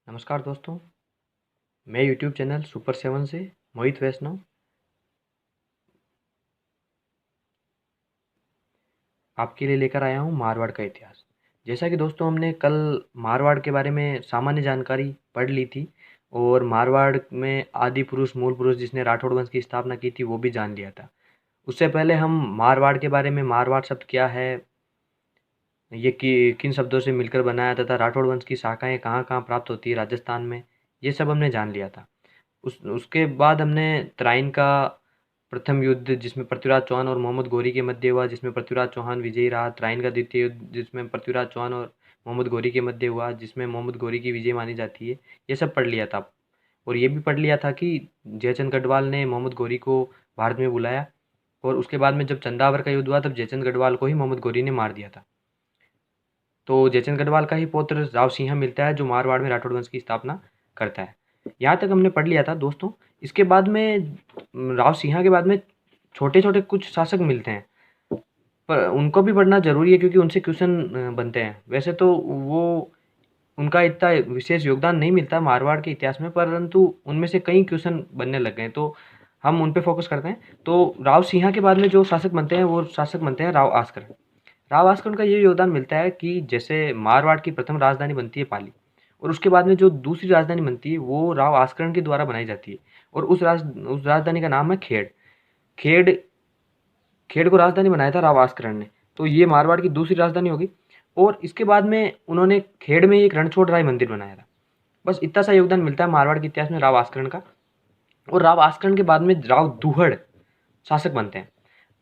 नमस्कार दोस्तों, मैं यूट्यूब चैनल सुपर सेवन से मोहित वैष्णव आपके लिए लेकर आया हूँ मारवाड़ का इतिहास। जैसा कि दोस्तों हमने कल मारवाड़ के बारे में सामान्य जानकारी पढ़ ली थी और मारवाड़ में आदि पुरुष मूल पुरुष जिसने राठौड़ वंश की स्थापना की थी वो भी जान लिया था। उससे पहले हम मारवाड़ के बारे में मारवाड़ शब्द क्या है, ये किन शब्दों से मिलकर बनाया तथा राठौड़ वंश की शाखाएं कहाँ कहाँ प्राप्त होती है राजस्थान में, ये सब हमने जान लिया था। उसके बाद हमने तराइन का प्रथम युद्ध जिसमें पृथ्वीराज चौहान और मोहम्मद गौरी के मध्य हुआ, जिसमें पृथ्वीराज चौहान विजयी रहा। तराइन का द्वितीय युद्ध जिसमें पृथ्वीराज चौहान और मोहम्मद गौरी के मध्य हुआ, जिसमें मोहम्मद गौरी की विजय मानी जाती है। ये सब पढ़ लिया था और ये भी पढ़ लिया था कि जयचंद गढ़वाल ने मोहम्मद गौरी को भारत में बुलाया और उसके बाद में जब चंदावर का युद्ध हुआ तब जयचंद गढ़वाल को ही मोहम्मद गौरी ने मार दिया था। तो जयचंद गढ़वाल का ही पौत्र राव सिंह मिलता है जो मारवाड़ में राठौड़ वंश की स्थापना करता है। यहाँ तक हमने पढ़ लिया था दोस्तों। इसके बाद में राव सिंह के बाद में छोटे छोटे कुछ शासक मिलते हैं, पर उनको भी पढ़ना जरूरी है क्योंकि उनसे क्वेश्चन बनते हैं। वैसे तो वो उनका इतना विशेष योगदान नहीं मिलता मारवाड़ के इतिहास में, परंतु उनमें से कई क्वेश्चन बनने लग गए तो हम उन पे फोकस करते हैं। तो राव सिंह के बाद में जो शासक बनते हैं वो शासक बनते हैं राव आस्कर। राव आस्कर का ये योगदान मिलता है कि जैसे मारवाड़ की प्रथम राजधानी बनती है पाली और उसके बाद में जो दूसरी राजधानी बनती है वो राव आस्करण के द्वारा बनाई जाती है और उस राजधानी का नाम है खेड़। खेड़ खेड़ को राजधानी बनाया था राव आस्करण ने, तो ये मारवाड़ की दूसरी राजधानी होगी। और इसके बाद में उन्होंने खेड़ में एक रणछोड़ राय मंदिर बनाया था। बस इतना सा योगदान मिलता है मारवाड़ के इतिहास में राव आस्करण का। और राव आस्करण के बाद में राव दूहड़ शासक बनते हैं।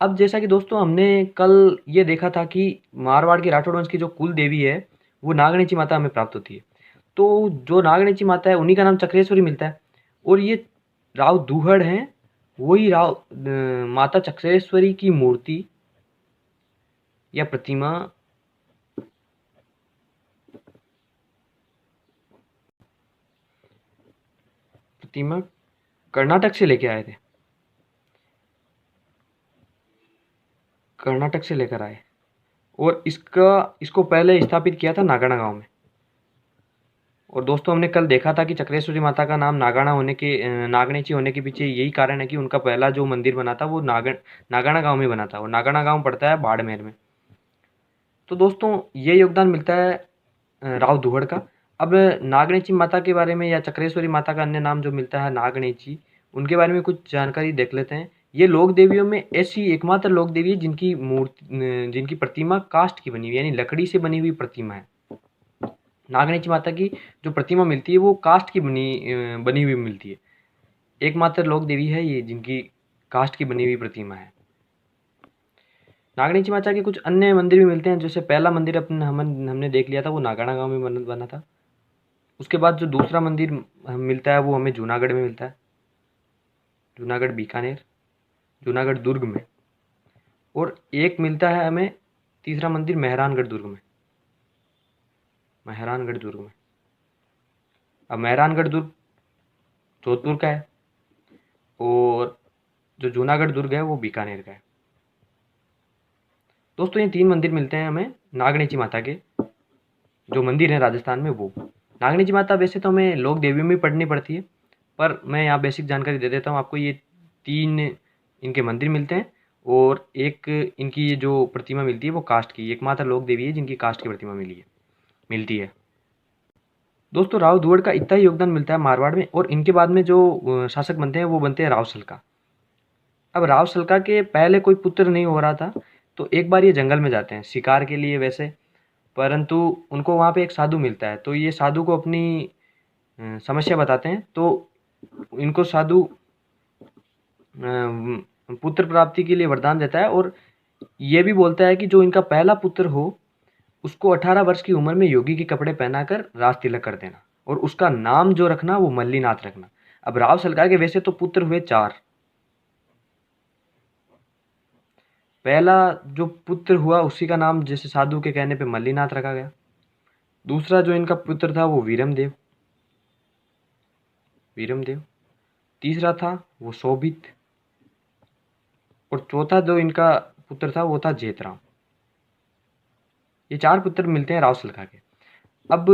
अब जैसा कि दोस्तों हमने कल ये देखा था कि मारवाड़ के राठौड़ वंश की जो कुल देवी है वो नागणेची माता हमें प्राप्त होती है। तो जो नागणेची माता है उन्हीं का नाम चक्रेश्वरी मिलता है और ये राव दूहड़ हैं, वही माता चक्रेश्वरी की मूर्ति या प्रतिमा कर्नाटक से लेके आए थे, कर्नाटक से लेकर आए और इसको पहले स्थापित किया था नागाना गांव में। और दोस्तों हमने कल देखा था कि चक्रेश्वरी माता का नाम नागणेची होने के पीछे यही कारण है कि उनका पहला जो मंदिर बना था वो नागाना गांव में बना था और नागाना गांव पड़ता है बाड़मेर में। तो दोस्तों ये योगदान मिलता है राव दुहड़ का। अब नागणेची माता के बारे में या चक्रेश्वरी माता का अन्य नाम जो मिलता है नागणेची, उनके बारे में कुछ जानकारी देख लेते हैं। ये लोक देवियों में ऐसी एकमात्र लोक देवी है जिनकी प्रतिमा काष्ठ की बनी हुई यानी लकड़ी से बनी हुई प्रतिमा है। नागणेची माता की जो प्रतिमा मिलती है वो काष्ठ की बनी हुई मिलती है। एकमात्र लोक देवी है ये जिनकी काष्ठ की बनी हुई प्रतिमा है। नागणेची माता के कुछ अन्य मंदिर भी मिलते हैं। जैसे पहला मंदिर हमने देख लिया था वो नागाना गांव में बना था। उसके बाद जो दूसरा मंदिर मिलता है वो हमें जूनागढ़ में मिलता है, जूनागढ़ बीकानेर, जूनागढ़ दुर्ग में। और एक मिलता है हमें तीसरा मंदिर मेहरानगढ़ दुर्ग में, मेहरानगढ़ दुर्ग में। अब मेहरानगढ़ दुर्ग जोधपुर का है और जो जूनागढ़ दुर्ग है वो बीकानेर का है। दोस्तों ये 3 मंदिर मिलते हैं हमें नागणेची माता के, जो मंदिर है राजस्थान में वो। नागणेची माता वैसे तो हमें लोक देवियों में पढ़नी पड़ती है, पर मैं यहाँ बेसिक जानकारी दे देता हूँ आपको। ये 3 इनके मंदिर मिलते हैं और एक इनकी ये जो प्रतिमा मिलती है वो काष्ठ की, एकमात्र लोक देवी है जिनकी काष्ठ की प्रतिमा मिलती है। दोस्तों राव दुहड़ का इतना ही योगदान मिलता है मारवाड़ में। और इनके बाद में जो शासक बनते हैं वो बनते हैं राव सलका। अब राव सलका के पहले कोई पुत्र नहीं हो रहा था, तो एक बार ये जंगल में जाते हैं शिकार के लिए वैसे, परंतु उनको वहाँ पे एक साधु मिलता है। तो ये साधु को अपनी समस्या बताते हैं। तो इनको साधु पुत्र प्राप्ति के लिए वरदान देता है और ये भी बोलता है कि जो इनका पहला पुत्र हो उसको 18 वर्ष की उम्र में योगी के कपड़े पहनाकर राज तिलक कर देना और उसका नाम जो रखना वो मल्लीनाथ रखना। अब राव सलका के वैसे तो पुत्र हुए 4। पहला जो पुत्र हुआ उसी का नाम जैसे साधु के कहने पे मल्लीनाथ रखा गया। दूसरा जो इनका पुत्र था वो वीरमदेव। तीसरा था वो शोभित और चौथा जो इनका पुत्र था वो था जेतराम। ये 4 पुत्र मिलते हैं राव सलका के। अब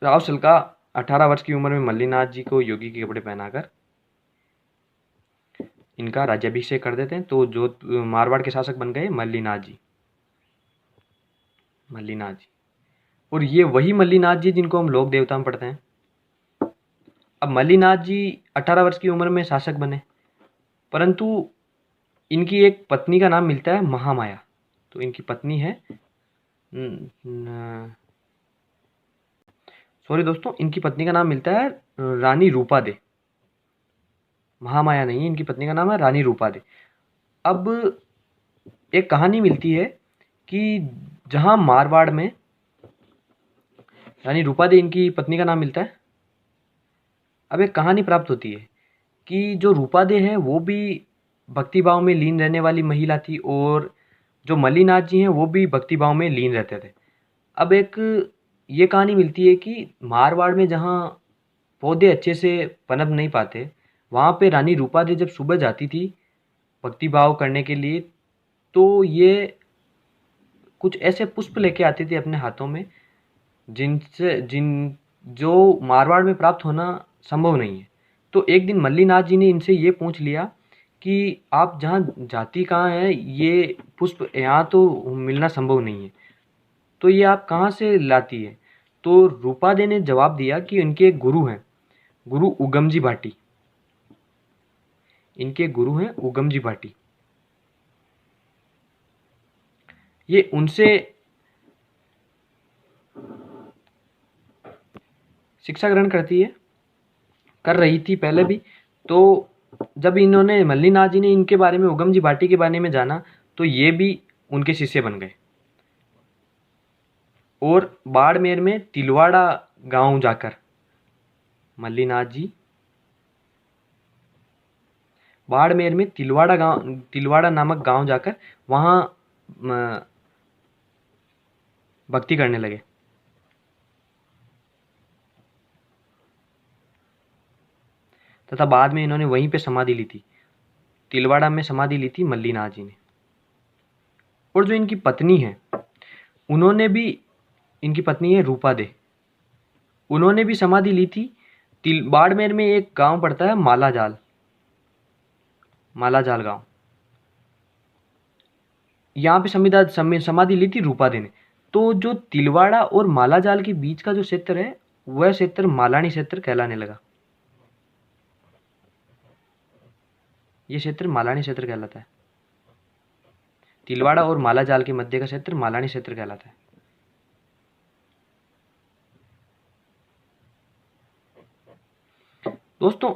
राव सलका 18 वर्ष की उम्र में मल्लीनाथ जी को योगी के कपड़े पहनाकर इनका राज्याभिषेक कर देते हैं। तो जो मारवाड़ के शासक बन गए मल्लीनाथ जी। मल्लीनाथ जी, और ये वही मल्लीनाथ जी जिनको हम लोक देवता में पढ़ते हैं। अब मल्लीनाथ जी 18 वर्ष की उम्र में शासक बने, परंतु इनकी एक पत्नी का नाम मिलता है महामाया। तो इनकी पत्नी है सॉरी दोस्तों, इनकी पत्नी का नाम मिलता है रानी रूपा दे। महामाया नहीं है, इनकी पत्नी का नाम है रानी रूपा दे। अब एक कहानी मिलती है कि जहां मारवाड़ में रानी रूपा दे इनकी पत्नी का नाम मिलता है। अब एक कहानी प्राप्त होती है कि जो रूपा दे है वो भी भक्ति भाव में लीन रहने वाली महिला थी, और जो मल्लीनाथ जी हैं वो भी भक्ति भाव में लीन रहते थे। अब एक ये कहानी मिलती है कि मारवाड़ में जहाँ पौधे अच्छे से पनप नहीं पाते, वहाँ पे रानी रूपा दे जब सुबह जाती थी भक्ति भाव करने के लिए, तो ये कुछ ऐसे पुष्प लेके आती थी अपने हाथों में जिनसे जिन जो मारवाड़ में प्राप्त होना संभव नहीं है। तो एक दिन मल्लीनाथ जी ने इनसे ये पूछ लिया कि आप जहाँ जाती कहाँ है, ये पुष्प यहाँ तो मिलना संभव नहीं है, तो ये आप कहाँ से लाती है। तो रूपा दे ने जवाब दिया कि इनके एक गुरु हैं, गुरु उगम जी भाटी। इनके गुरु हैं उगम जी भाटी। ये उनसे शिक्षा ग्रहण कर रही थी पहले भी। तो जब इन्होंने मल्लीनाथ जी ने इनके बारे में, उगम जी भाटी के बारे में जाना, तो ये भी उनके शिष्य बन गए। और बाड़मेर में तिलवाड़ा गांव जाकर मल्लीनाथ जी बाड़मेर में तिलवाड़ा नामक गांव जाकर वहाँ भक्ति करने लगे। तथा बाद में इन्होंने वहीं पे समाधि ली थी, तिलवाड़ा में समाधि ली थी मल्लीनाथ जी ने। और जो इनकी पत्नी है, उन्होंने भी, इनकी पत्नी है रूपा दे, उन्होंने भी समाधि ली थी। बाड़मेर में एक गांव पड़ता है मालाजाल, मालाजाल गांव, यहाँ पे समाधि ली थी रूपा दे ने। तो जो तिलवाड़ा और मालाजाल के बीच का जो क्षेत्र है, वह क्षेत्र मालानी क्षेत्र कहलाने लगा। ये क्षेत्र मालानी क्षेत्र कहलाता है। तिलवाड़ा और मालाजाल के मध्य का क्षेत्र मालानी क्षेत्र कहलाता है। दोस्तों,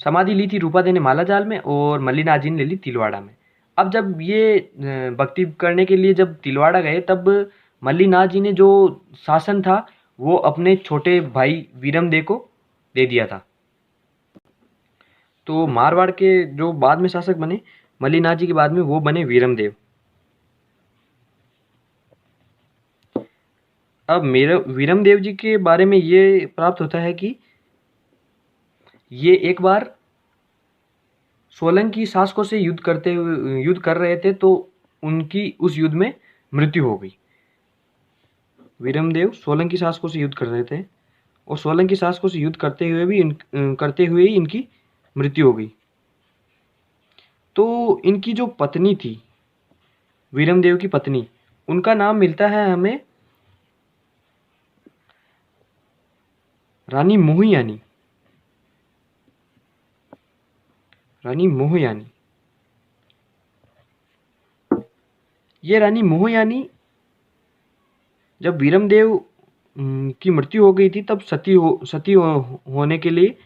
समाधि ली थी रूपा दे ने मालाजाल में और मल्लीनाथ जी ने ले ली तिलवाड़ा में। अब जब ये भक्ति करने के लिए जब तिलवाड़ा गए, तब मल्लीनाथ जी ने जो शासन था वो अपने छोटे भाई वीरमदेव को दे दिया था। तो मारवाड़ के जो बाद में शासक बने मल्लीनाथ जी के बाद में, वो बने वीरमदेव। अब मेरे वीरमदेव जी के बारे में ये प्राप्त होता है कि ये एक बार सोलंकी शासकों से युद्ध कर रहे थे, तो उनकी उस युद्ध में मृत्यु हो गई। वीरमदेव सोलंकी शासकों से युद्ध कर रहे थे, और सोलंकी शासकों से युद्ध करते हुए ही इनकी मृत्यु हो गई। तो इनकी जो पत्नी थी, वीरमदेव की पत्नी, उनका नाम मिलता है हमें रानी मोहयानी। रानी मोहयानी, ये रानी मोहयानी जब वीरमदेव की मृत्यु हो गई थी, तब होने के लिए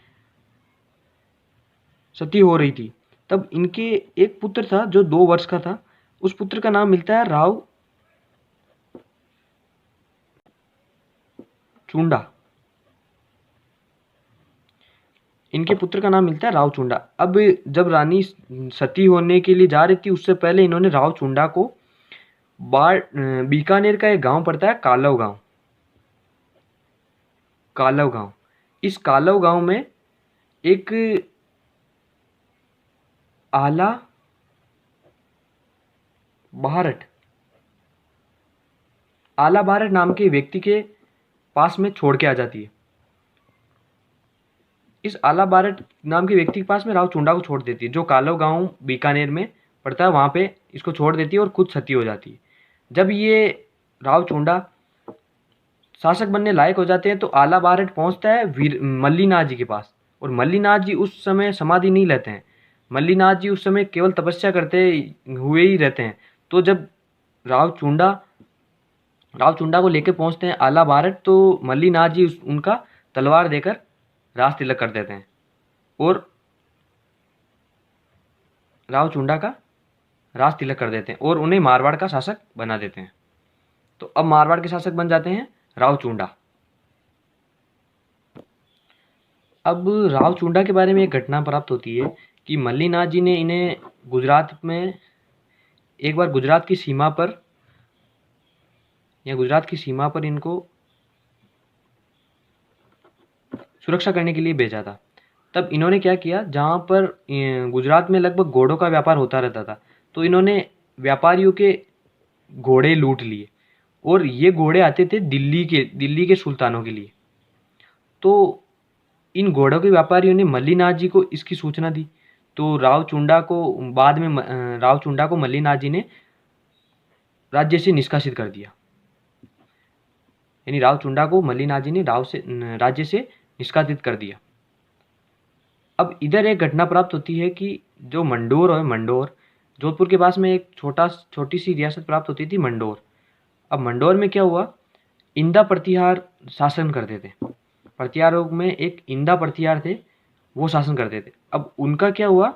सती हो रही थी। तब इनके एक पुत्र था जो 2 वर्ष का था। उस पुत्र का नाम मिलता है राव चुंडा। इनके पुत्र का नाम मिलता है राव चुंडा। अब जब रानी सती होने के लिए जा रही थी, उससे पहले इन्होंने राव चुंडा को बीकानेर का एक गांव पड़ता है कालव गांव। कालव गांव, इस कालव गांव में एक आला भारत नाम के व्यक्ति के पास में छोड़ के आ जाती है। इस आला बारट नाम के व्यक्ति के पास में राव चुंडा को छोड़ देती है, जो कालो गांव बीकानेर में पड़ता है, वहाँ पे इसको छोड़ देती है और खुद सती हो जाती है। जब ये राव चुंडा शासक बनने लायक हो जाते हैं तो आला बारट पहुंचता है मल्लीनाथ जी के पास, और मल्लीनाथ जी उस समय समाधि नहीं लेते हैं। मल्लीनाथ जी उस समय केवल तपस्या करते हुए ही रहते हैं। तो जब राव चुंडा को लेकर पहुंचते हैं आला बारट, तो मल्लीनाथ जी उनका तलवार देकर राज तिलक कर देते हैं और राव चुंडा का राज तिलक कर देते हैं और उन्हें मारवाड़ का शासक बना देते हैं। तो अब मारवाड़ के शासक बन जाते हैं राव चुंडा। अब राव चुंडा के बारे में एक घटना प्राप्त होती है कि मल्लीनाथ जी ने इन्हें गुजरात में एक बार गुजरात की सीमा पर इनको सुरक्षा करने के लिए भेजा था। तब इन्होंने क्या किया, जहाँ पर गुजरात में लगभग घोड़ों का व्यापार होता रहता था, तो इन्होंने व्यापारियों के घोड़े लूट लिए और ये घोड़े आते थे दिल्ली के सुल्तानों के लिए। तो इन घोड़ों के व्यापारियों ने मल्लीनाथ जी को इसकी सूचना दी। तो राव चुंडा को मल्लीनाथ जी ने राज्य से निष्कासित कर दिया। यानी राव चुंडा को मल्लीनाथ जी ने राज्य से निष्कासित कर दिया। अब इधर एक घटना प्राप्त होती है कि जो मंडोर जोधपुर के पास में एक छोटी सी रियासत प्राप्त होती थी मंडोर। अब मंडोर में क्या हुआ, इंदा प्रतिहार शासन करते थे। प्रतिहारों में एक इंदा प्रतिहार थे, वो शासन करते थे। अब उनका क्या हुआ,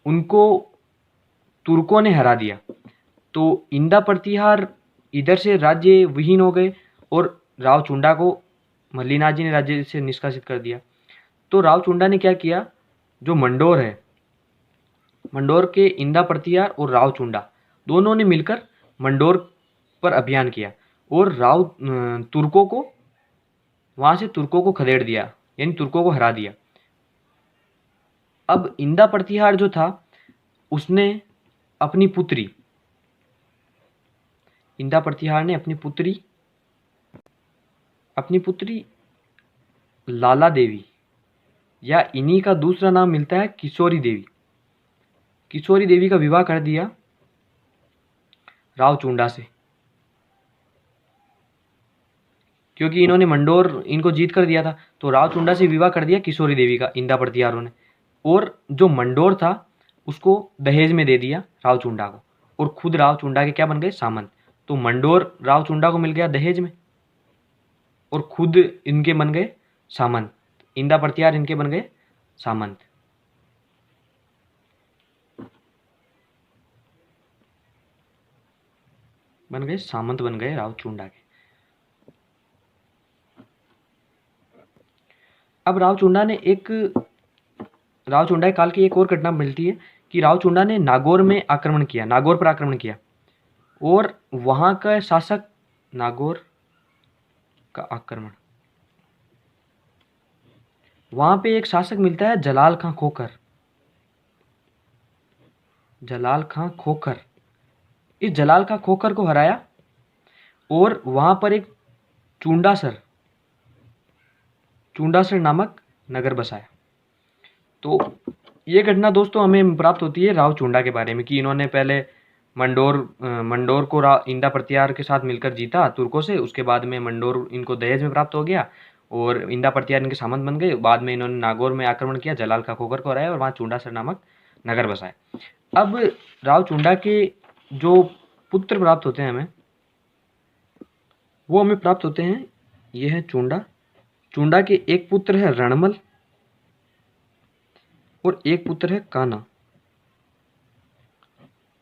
उनको तुर्कों ने हरा दिया। तो इंदा प्रतिहार इधर से राज्य विहीन हो गए और राव चुंडा को मल्लीनाथ जी ने राज्य से निष्कासित कर दिया। तो राव चुंडा ने क्या किया, जो मंडोर है, मंडोर के इंदा प्रतिहार और राव चुंडा दोनों ने मिलकर मंडोर पर अभियान किया और तुर्कों को खदेड़ दिया, यानी तुर्कों को हरा दिया। अब इंदा प्रतिहार जो था, उसने अपनी पुत्री इंदा प्रतिहार ने अपनी पुत्री लाला देवी, या इन्हीं का दूसरा नाम मिलता है किशोरी देवी का विवाह कर दिया राव चुंडा से, क्योंकि इन्होंने मंडोर इनको जीत कर दिया था। तो राव चुंडा से विवाह कर दिया किशोरी देवी का इंदा प्रतिहारों ने, और जो मंडोर था उसको दहेज में दे दिया राव चुंडा को, और खुद राव चुंडा के क्या बन गए, सामंत। तो मंडोर राव चुंडा को मिल गया दहेज में और खुद इनके बन गए सामंत। इंदा प्रतिहार इनके बन गए सामंत। बन गए राव चुंडा के। अब राव चुंडा के काल की एक और घटना मिलती है कि राव चुंडा ने नागौर पर आक्रमण किया और वहां का शासक नागौर का आक्रमण, वहां पे एक शासक मिलता है जलाल खां खोखर। इस जलाल खां खोखर को हराया और वहां पर एक चुंडासर नामक नगर बसाया। तो ये घटना दोस्तों हमें प्राप्त होती है राव चुंडा के बारे में कि इन्होंने पहले मंडोर को इंदा प्रतिहार के साथ मिलकर जीता तुर्कों से। उसके बाद में मंडोर इनको दहेज में प्राप्त हो गया और इंदा प्रतिहार इनके सामंत बन गए। बाद में इन्होंने नागौर में आक्रमण किया, जलाल खां खोखर को हराया और वहाँ चुंडासर नामक नगर बसाए। अब राव चुंडा के जो पुत्र प्राप्त होते हैं हमें प्राप्त होते हैं, ये है चुंडा के एक पुत्र है रणमल और एक पुत्र है कान्हा,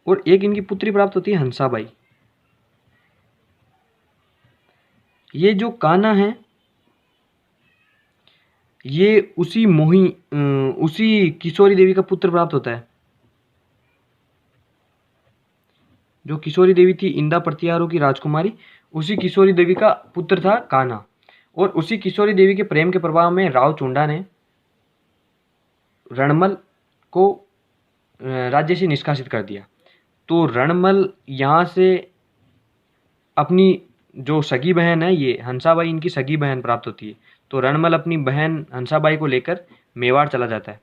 और एक इनकी पुत्री प्राप्त होती है हंसाबाई। ये जो कान्हा है ये उसी किशोरी देवी का पुत्र प्राप्त होता है। जो किशोरी देवी थी इंदा प्रतिहारों की राजकुमारी, उसी किशोरी देवी का पुत्र था कान्हा। और उसी किशोरी देवी के प्रेम के प्रभाव में राव चुंडा ने रणमल को राज्य से निष्कासित कर दिया। तो रणमल यहाँ से अपनी जो सगी बहन है, ये हंसाबाई इनकी सगी बहन प्राप्त होती है। तो रणमल अपनी बहन हंसाबाई को लेकर मेवाड़ चला जाता है।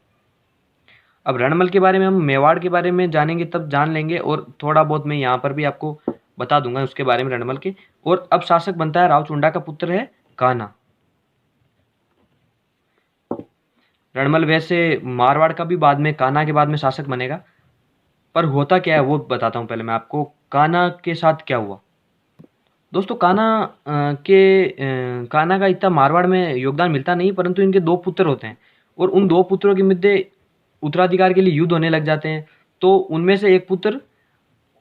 अब रणमल के बारे में हम मेवाड़ के बारे में जानेंगे तब जान लेंगे, और थोड़ा बहुत मैं यहाँ पर भी आपको बता दूंगा उसके बारे में रणमल के। और अब शासक बनता है रावचुंडा का पुत्र है कान्हा। रणमल वैसे मारवाड़ का भी बाद में, कान्हा के बाद में शासक बनेगा, पर होता क्या है वो बताता हूँ पहले मैं आपको। कान्हा के साथ क्या हुआ दोस्तों। कान्हा का इतना मारवाड़ में योगदान मिलता नहीं, परंतु इनके दो पुत्र होते हैं, और उन दो पुत्रों के मध्य उत्तराधिकार के लिए युद्ध होने लग जाते हैं। तो उनमें से एक पुत्र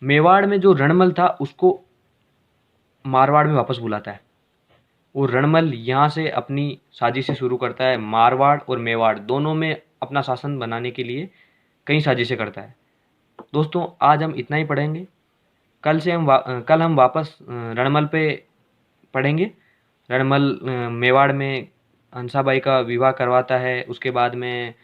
मेवाड़ में जो रणमल था उसको मारवाड़ में वापस बुलाता है, और रणमल यहाँ से अपनी साजिशें शुरू करता है। मारवाड़ और मेवाड़ दोनों में अपना शासन बनाने के लिए कई साजिशें करता है। दोस्तों आज हम इतना ही पढ़ेंगे। कल हम वापस रणमल पे पढ़ेंगे। रणमल मेवाड़ में हंसाबाई का विवाह करवाता है, उसके बाद में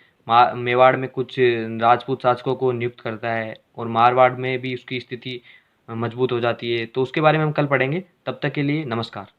मेवाड़ में कुछ राजपूत शासकों को नियुक्त करता है, और मारवाड़ में भी उसकी स्थिति मजबूत हो जाती है। तो उसके बारे में हम कल पढ़ेंगे। तब तक के लिए नमस्कार।